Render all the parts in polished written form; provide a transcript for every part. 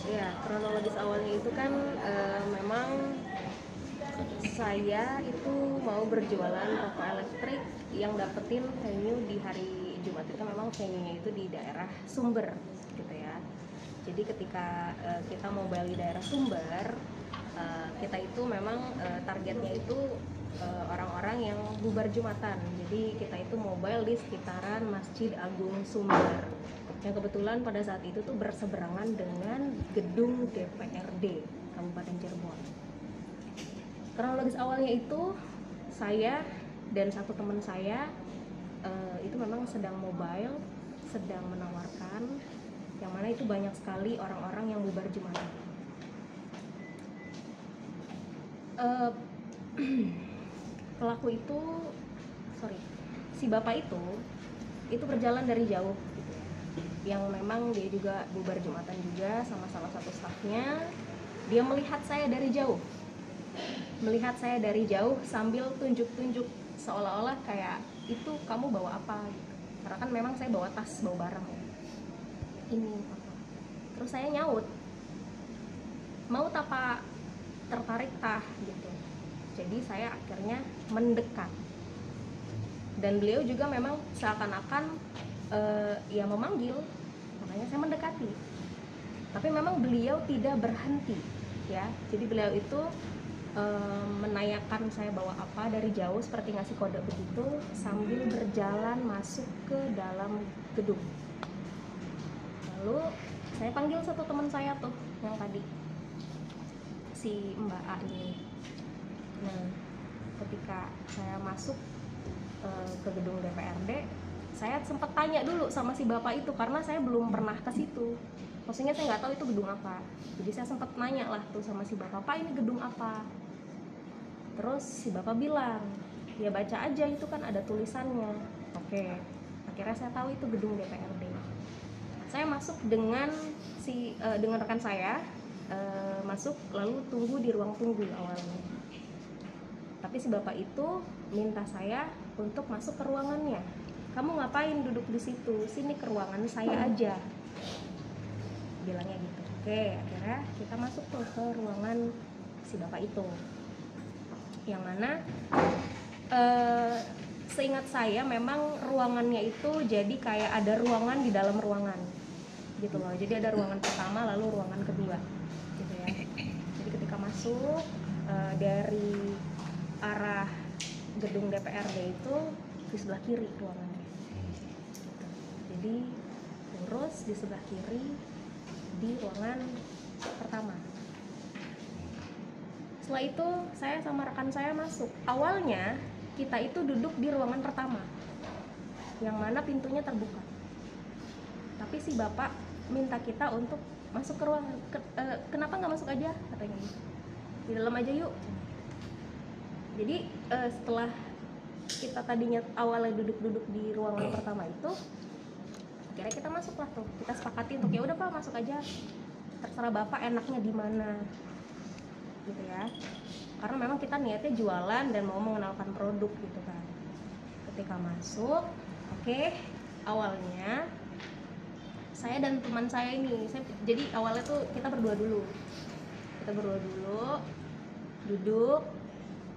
Ya, kronologis awalnya itu kan memang saya itu mau berjualan rokok elektrik yang dapetin venue di hari Jumat itu memang venue-nya itu di daerah Sumber gitu ya. Jadi ketika kita mau beli daerah Sumber, kita itu memang targetnya itu orang-orang yang bubar Jumatan. Jadi kita itu mobile di sekitaran Masjid Agung Sumber yang kebetulan pada saat itu tuh berseberangan dengan gedung DPRD Kabupaten Cirebon. Kronologis awalnya itu saya dan satu teman saya itu memang sedang mobile, sedang menawarkan, yang mana itu banyak sekali orang-orang yang bubar Jumatan. Pelaku itu, si bapak itu berjalan dari jauh gitu ya. Yang memang dia juga bubar Jumatan juga sama salah satu stafnya. Dia melihat saya dari jauh sambil tunjuk-tunjuk seolah-olah kayak itu kamu bawa apa gitu. Karena kan memang saya bawa tas, bawa barang ya. Ini apa? Terus saya nyaut, mau tak tertarik tah gitu. Jadi saya akhirnya mendekat dan beliau juga memang seakan-akan ya memanggil, makanya saya mendekati. Tapi memang beliau tidak berhenti ya. Jadi beliau itu menanyakan saya bawa apa dari jauh seperti ngasih kode begitu sambil berjalan masuk ke dalam gedung. Lalu saya panggil satu teman saya tuh yang tadi, si Mbak A ini. Nah, ketika saya masuk ke gedung DPRD, saya sempat tanya dulu sama si bapak itu karena saya belum pernah ke situ. Maksudnya saya nggak tahu itu gedung apa. Jadi saya sempat nanya lah tuh sama si bapak, "Pak, ini gedung apa?" Terus si bapak bilang, "Ya baca aja, itu kan ada tulisannya." Oke, akhirnya saya tahu itu gedung DPRD. Saya masuk dengan dengan rekan saya, masuk lalu tunggu di ruang tunggu awalnya. Tapi si bapak itu minta saya untuk masuk ke ruangannya. "Kamu ngapain duduk di situ? Sini ke ruangan saya aja." Bilangnya gitu. Oke, akhirnya kita masuk tuh ke ruangan si bapak itu. Yang mana seingat saya memang ruangannya itu jadi kayak ada ruangan di dalam ruangan gitu loh. Jadi ada ruangan pertama lalu ruangan kedua gitu ya. Jadi ketika masuk dari arah gedung DPRD itu di sebelah kiri ruangannya gitu. Jadi lurus di sebelah kiri di ruangan pertama. Setelah itu saya sama rekan saya masuk. Awalnya kita itu duduk di ruangan pertama yang mana pintunya terbuka. Tapi si bapak minta kita untuk masuk ke ruangan. Kenapa nggak masuk aja, katanya gitu. Di dalam aja yuk. Jadi setelah kita tadinya awalnya duduk-duduk di ruangan pertama itu, akhirnya kita masuk lah tuh. Kita sepakati untuk ya udah Pak, masuk aja. Terserah bapak enaknya di mana. Gitu ya. Karena memang kita niatnya jualan dan mau mengenalkan produk gitu kan. Ketika masuk, oke, awalnya saya dan teman saya ini, jadi awalnya tuh kita berdua dulu, duduk.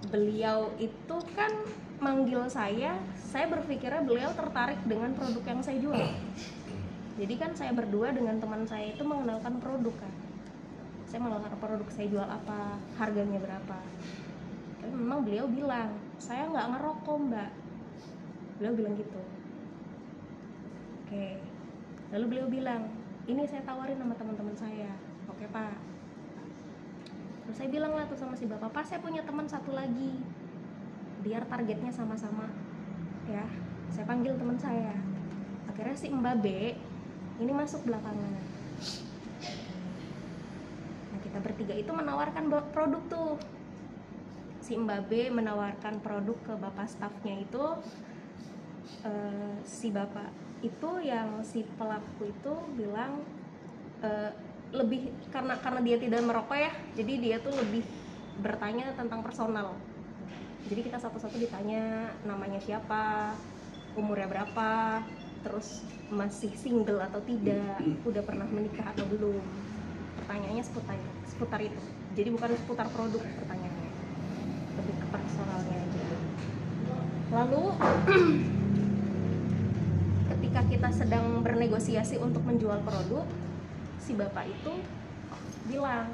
Beliau itu kan manggil saya berpikirnya beliau tertarik dengan produk yang saya jual. Jadi kan saya berdua dengan teman saya itu mengenalkan produk kan. Saya mengenalkan produk saya jual apa, harganya berapa. Tapi memang beliau bilang, "Saya nggak ngerokok Mbak." Beliau bilang gitu. Oke. Lalu beliau bilang, "Ini saya tawarin sama teman-teman saya." Oke Pak. Terus saya bilang lah tuh sama si bapak, "Pak, saya punya teman satu lagi. Biar targetnya sama-sama." Ya, saya panggil teman saya. Akhirnya si Mbak B ini masuk belakangan. Nah, kita bertiga itu menawarkan produk tuh. Si Mbak B menawarkan produk ke bapak stafnya itu. Si bapak itu yang si pelaku itu bilang lebih karena dia tidak merokok ya, jadi dia tuh lebih bertanya tentang personal. Jadi kita satu-satu ditanya namanya siapa, umurnya berapa, terus masih single atau tidak, udah pernah menikah atau belum. Pertanyaannya seputar itu. Jadi bukan seputar produk pertanyaannya, lebih ke personalnya aja. Lalu ketika kita sedang bernegosiasi untuk menjual produk, si bapak itu bilang,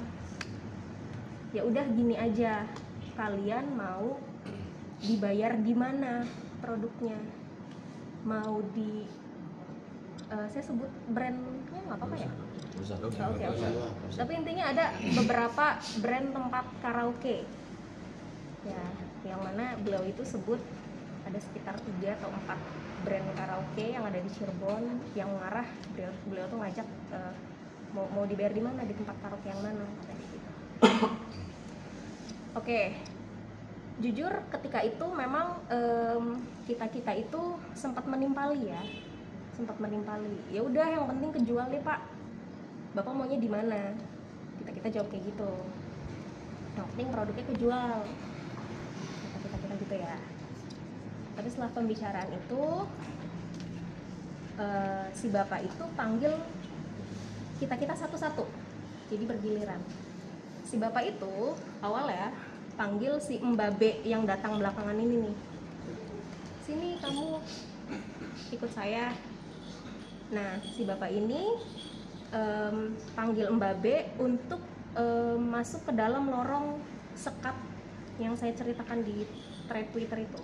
ya udah gini aja, kalian mau dibayar di mana produknya, mau di saya sebut brandnya nggak apa-apa ya? Oke. Tapi intinya ada beberapa brand tempat karaoke ya, yang mana beliau itu sebut ada sekitar 3 atau 4 brand karaoke yang ada di Cirebon, yang mengarah beliau tuh ngajak mau dibayar di mana, di tempat karaoke yang mana kayak gitu. Oke. Jujur ketika itu memang kita itu sempat menimpali. Ya udah, yang penting kejual deh Pak, Bapak maunya di mana, kita jawab kayak gitu. Yang penting produknya kejual, kata kita gitu ya. Tapi setelah pembicaraan itu si bapak itu panggil kita satu-satu, jadi bergiliran. Si bapak itu awal ya panggil si Mbabe yang datang belakangan ini nih, sini kamu ikut saya. Nah si bapak ini panggil Mbabe untuk masuk ke dalam lorong sekat yang saya ceritakan di thread Twitter itu.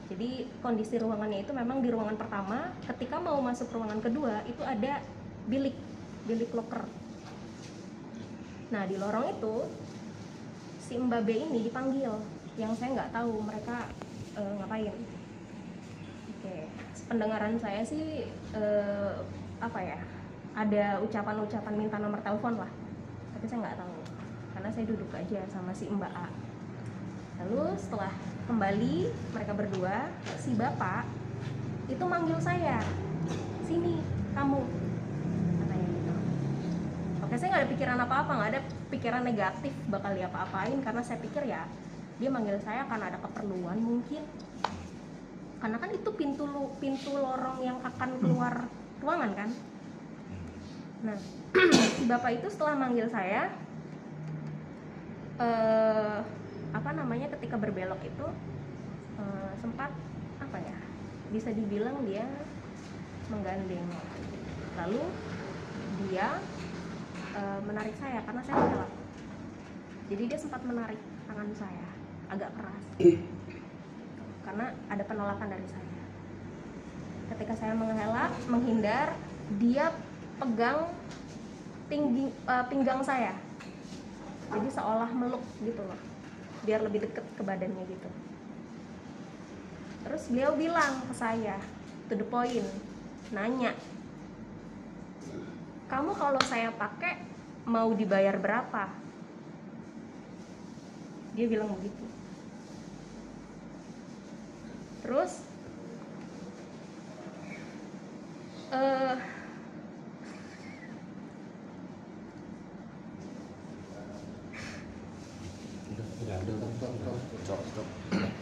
Jadi kondisi ruangannya itu memang di ruangan pertama, ketika mau masuk ruangan kedua itu ada bilik loker. Nah di lorong itu si Mbabe ini dipanggil, yang saya nggak tahu mereka ngapain. Oke, pendengaran saya sih apa ya, ada ucapan-ucapan minta nomor telepon lah, tapi saya nggak tahu karena saya duduk aja sama si Mbak A. Lalu setelah kembali mereka berdua, si bapak itu manggil saya, sini kamu, katanya gitu. Oke, saya nggak ada pikiran apa-apa, nggak ada pikiran negatif bakal diapa-apain, karena saya pikir ya dia manggil saya karena ada keperluan mungkin, karena kan itu pintu lorong yang akan keluar ruangan kan. Nah si bapak itu setelah manggil saya ketika berbelok itu sempat apa ya, bisa dibilang dia menggandeng. Lalu dia menarik saya karena saya mengelak. Jadi dia sempat menarik tangan saya agak keras karena ada penolakan dari saya. Ketika saya mengelak, menghindar, dia pegang pinggang saya, jadi seolah meluk gitu loh, biar lebih deket ke badannya gitu. Terus beliau bilang ke saya, to the point, nanya, kamu kalau saya pakai mau dibayar berapa? Dia bilang begitu. Terus Stop.